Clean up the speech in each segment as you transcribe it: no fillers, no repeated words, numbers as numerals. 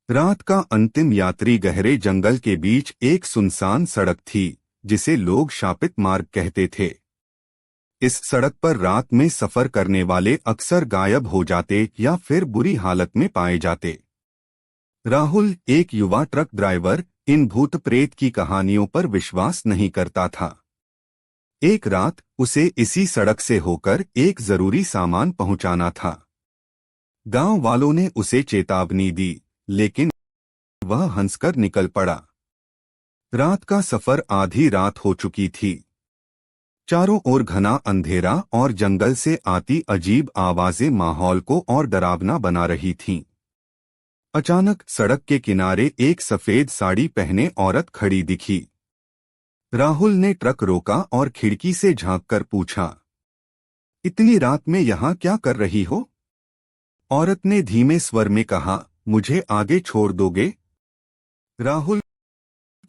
रात का अंतिम यात्री गहरे जंगल के बीच एक सुनसान सड़क थी, जिसे लोग शापित मार्ग कहते थे। इस सड़क पर रात में सफर करने वाले अक्सर गायब हो जाते या फिर बुरी हालत में पाए जाते। राहुल, एक युवा ट्रक ड्राइवर, इन भूत प्रेत की कहानियों पर विश्वास नहीं करता था। एक रात उसे इसी सड़क से होकर एक जरूरी सामान पहुंचाना था। गांव वालों ने उसे चेतावनी दी, लेकिन वह हंसकर निकल पड़ा। रात का सफर आधी रात हो चुकी थी। चारों ओर घना अंधेरा और जंगल से आती अजीब आवाजें माहौल को और डरावना बना रही थीं। अचानक सड़क के किनारे एक सफेद साड़ी पहने औरत खड़ी दिखी। राहुल ने ट्रक रोका और खिड़की से झांककर पूछा, इतनी रात में यहाँ क्या कर रही हो? औरत ने धीमे स्वर में कहा, मुझे आगे छोड़ दोगे? राहुल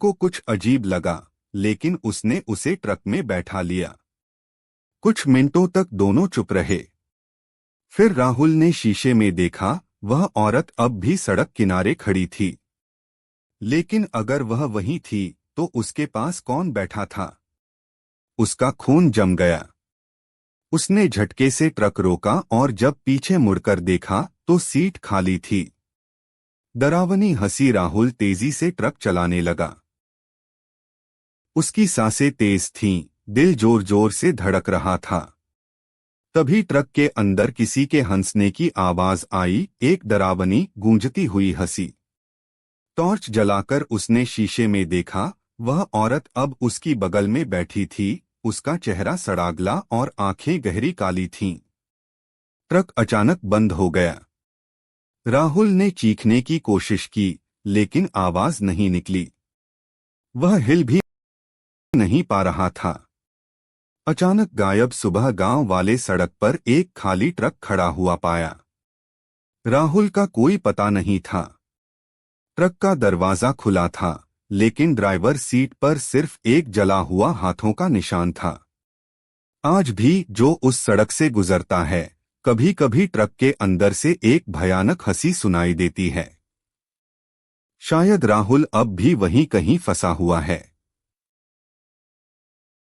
को कुछ अजीब लगा, लेकिन उसने उसे ट्रक में बैठा लिया। कुछ मिनटों तक दोनों चुप रहे। फिर राहुल ने शीशे में देखा, वह औरत अब भी सड़क किनारे खड़ी थी। लेकिन अगर वह वहीं थी तो उसके पास कौन बैठा था? उसका खून जम गया। उसने झटके से ट्रक रोका और जब पीछे मुड़कर देखा तो सीट खाली थी। डरावनी हंसी राहुल तेजी से ट्रक चलाने लगा। उसकी सांसें तेज थीं, दिल जोर जोर से धड़क रहा था। तभी ट्रक के अंदर किसी के हंसने की आवाज आई, एक डरावनी गूंजती हुई हंसी। टॉर्च जलाकर उसने शीशे में देखा, वह औरत अब उसकी बगल में बैठी थी। उसका चेहरा सड़ागला और आंखें गहरी काली थीं। ट्रक अचानक बंद हो गया। राहुल ने चीखने की कोशिश की, लेकिन आवाज नहीं निकली। वह हिल भी नहीं पा रहा था। अचानक गायब सुबह गांव वाले सड़क पर एक खाली ट्रक खड़ा हुआ पाया। राहुल का कोई पता नहीं था। ट्रक का दरवाजा खुला था, लेकिन ड्राइवर सीट पर सिर्फ एक जला हुआ हाथों का निशान था। आज भी जो उस सड़क से गुजरता है, कभी कभी ट्रक के अंदर से एक भयानक हंसी सुनाई देती है। शायद राहुल अब भी वहीं कहीं फंसा हुआ है।